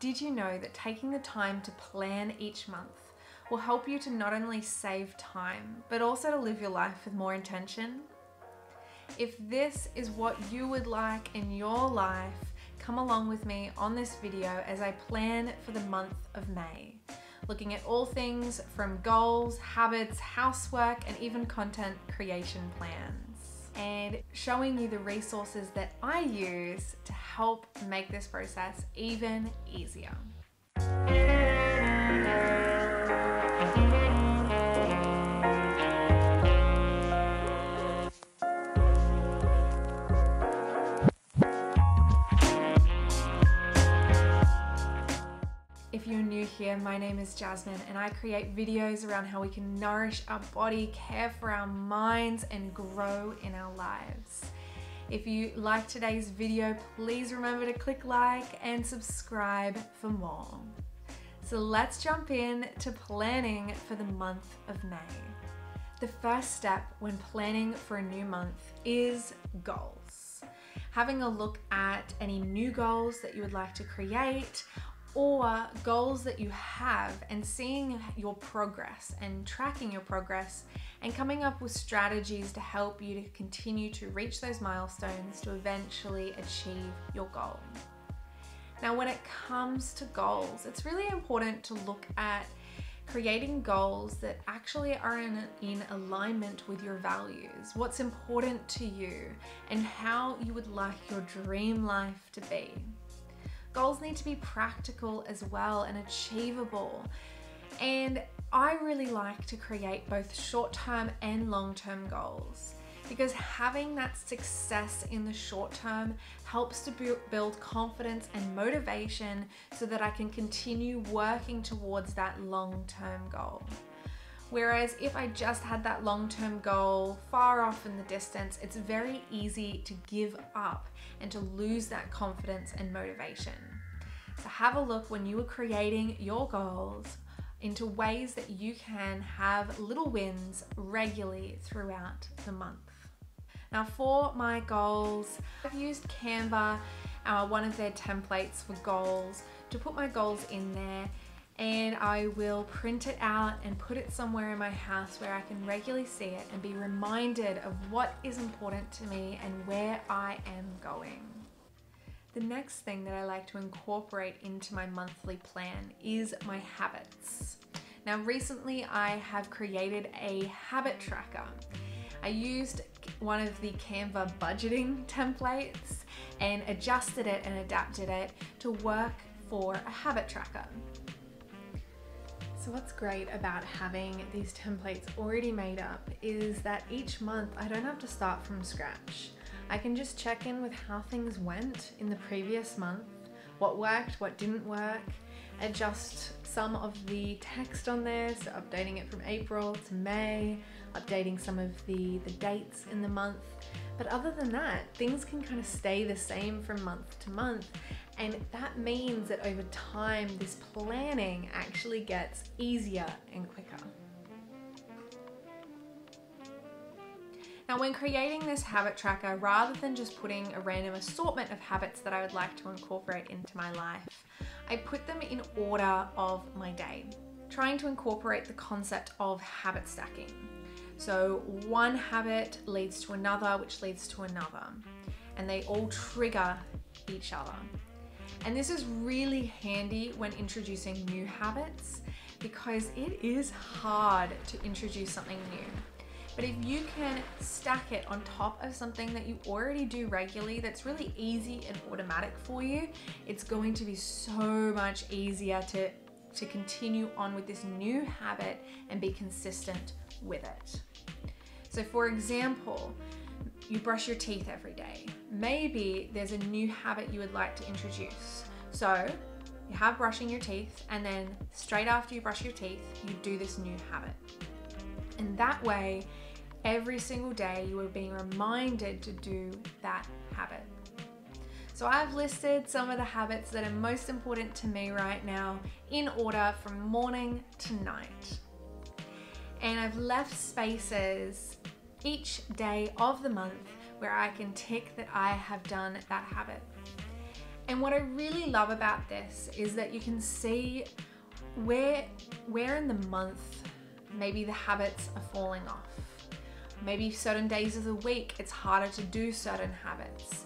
did you know that taking the time to plan each month will help you to not only save time, but also to live your life with more intention? If this is what you would like in your life, come along with me on this video as I plan for the month of May, looking at all things from goals, habits, housework, and even content creation plans, and showing you the resources that I use to help make this process even easier. If you're new here, my name is Jasmine and I create videos around how we can nourish our body, care for our minds, and grow in our lives. If you like today's video, please remember to click like and subscribe for more. So let's jump in to planning for the month of May. The first step when planning for a new month is goals. Having a look at any new goals that you would like to create, or goals that you have, and seeing your progress and tracking your progress and coming up with strategies to help you to continue to reach those milestones to eventually achieve your goal. Now, when it comes to goals, it's really important to look at creating goals that actually are in alignment with your values, what's important to you, and how you would like your dream life to be. Goals need to be practical as well and achievable. And I really like to create both short-term and long-term goals, because having that success in the short term helps to build confidence and motivation so that I can continue working towards that long-term goal. Whereas if I just had that long-term goal far off in the distance, it's very easy to give up and to lose that confidence and motivation. So have a look when you are creating your goals into ways that you can have little wins regularly throughout the month. Now, for my goals, I've used Canva, one of their templates for goals, to put my goals in there. And I will print it out and put it somewhere in my house where I can regularly see it and be reminded of what is important to me and where I am going. The next thing that I like to incorporate into my monthly plan is my habits. Now, recently I have created a habit tracker. I used one of the Canva budgeting templates and adjusted it and adapted it to work for a habit tracker. So what's great about having these templates already made up is that each month I don't have to start from scratch. I can just check in with how things went in the previous month, what worked, what didn't work, adjust some of the text on there, so updating it from April to May, updating some of the dates in the month. But other than that, things can kind of stay the same from month to month. And that means that over time, this planning actually gets easier and quicker. Now, when creating this habit tracker, rather than just putting a random assortment of habits that I would like to incorporate into my life, I put them in order of my day, trying to incorporate the concept of habit stacking. So one habit leads to another, which leads to another, and they all trigger each other. And this is really handy when introducing new habits, because it is hard to introduce something new. But if you can stack it on top of something that you already do regularly that's really easy and automatic for you, it's going to be so much easier to continue on with this new habit and be consistent with it. So for example, you brush your teeth every day. Maybe there's a new habit you would like to introduce. So you have brushing your teeth, and then straight after you brush your teeth, you do this new habit. And that way, every single day you are being reminded to do that habit. So I've listed some of the habits that are most important to me right now in order from morning to night. And I've left spaces each day of the month where I can tick that I have done that habit. And what I really love about this is that you can see where in the month maybe the habits are falling off. Maybe certain days of the week it's harder to do certain habits.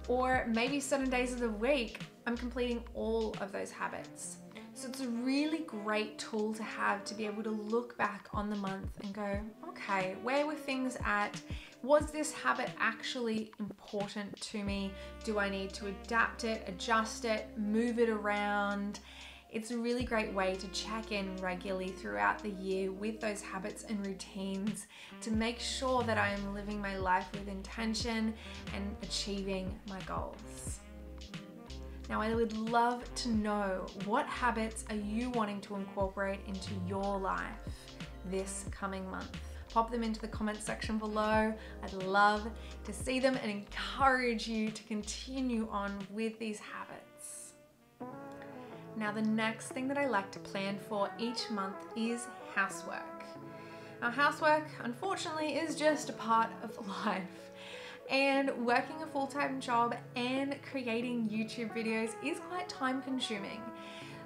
Or maybe certain days of the week I'm completing all of those habits. So it's a really great tool to have to be able to look back on the month and go, okay, where were things at? Was this habit actually important to me? Do I need to adapt it, adjust it, move it around? It's a really great way to check in regularly throughout the year with those habits and routines to make sure that I am living my life with intention and achieving my goals. Now, I would love to know, what habits are you wanting to incorporate into your life this coming month? Pop them into the comments section below. I'd love to see them and encourage you to continue on with these habits. Now, the next thing that I like to plan for each month is housework. Now, housework, unfortunately, is just a part of life. And working a full-time job and creating YouTube videos is quite time-consuming.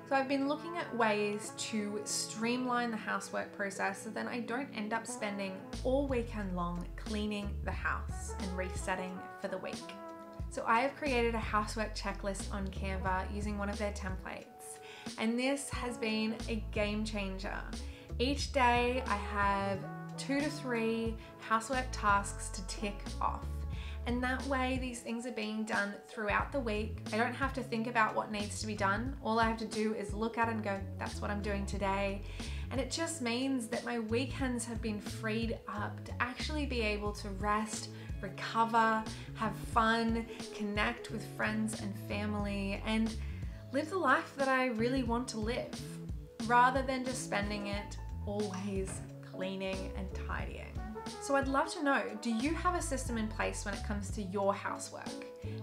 So I've been looking at ways to streamline the housework process so that I don't end up spending all weekend long cleaning the house and resetting for the week. So I have created a housework checklist on Canva using one of their templates. And this has been a game changer. Each day I have 2 to 3 housework tasks to tick off. And that way these things are being done throughout the week. I don't have to think about what needs to be done. All I have to do is look at it and go, that's what I'm doing today. And it just means that my weekends have been freed up to actually be able to rest, recover, have fun, connect with friends and family, and live the life that I really want to live, rather than just spending it always cleaning and tidying. So I'd love to know, do you have a system in place when it comes to your housework?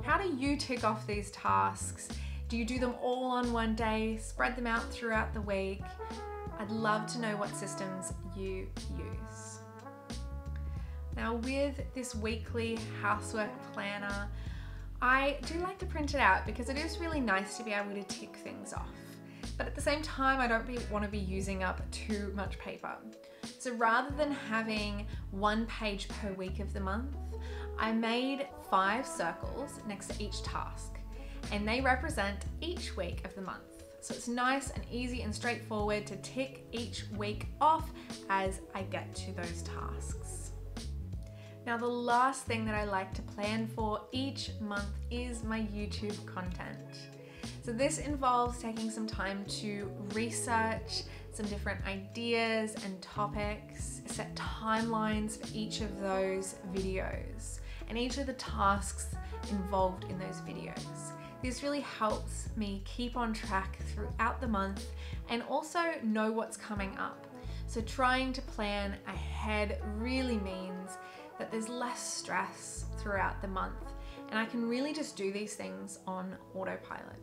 How do you tick off these tasks? Do you do them all on one day, spread them out throughout the week? I'd love to know what systems you use. Now, with this weekly housework planner, I do like to print it out because it is really nice to be able to tick things off. But at the same time, I don't want to be using up too much paper. So rather than having 1 page per week of the month, I made 5 circles next to each task, and they represent each week of the month. So it's nice and easy and straightforward to tick each week off as I get to those tasks. Now, the last thing that I like to plan for each month is my YouTube content. So this involves taking some time to research some different ideas and topics, set timelines for each of those videos and each of the tasks involved in those videos. This really helps me keep on track throughout the month and also know what's coming up. So trying to plan ahead really means that there's less stress throughout the month, and I can really just do these things on autopilot.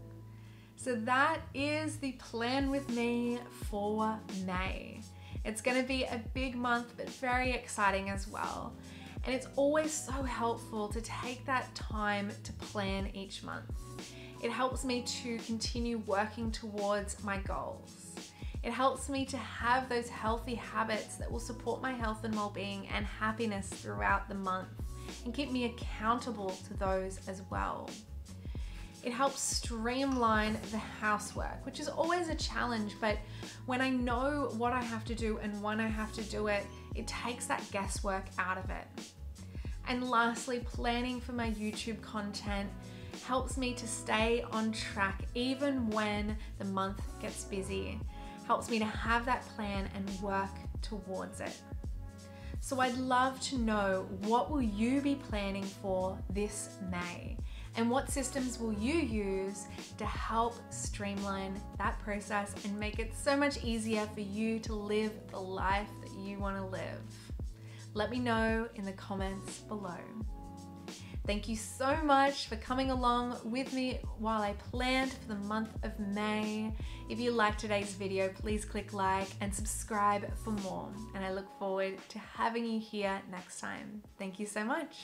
So that is the plan with me for May. It's going to be a big month, but very exciting as well. And it's always so helpful to take that time to plan each month. It helps me to continue working towards my goals. It helps me to have those healthy habits that will support my health and well-being and happiness throughout the month and keep me accountable to those as well. It helps streamline the housework, which is always a challenge, but when I know what I have to do and when I have to do it, it takes that guesswork out of it. And lastly, planning for my YouTube content helps me to stay on track even when the month gets busy. Helps me to have that plan and work towards it. So I'd love to know, what will you be planning for this May? And what systems will you use to help streamline that process and make it so much easier for you to live the life that you want to live? Let me know in the comments below. Thank you so much for coming along with me while I planned for the month of May. If you liked today's video, please click like and subscribe for more. And I look forward to having you here next time. Thank you so much.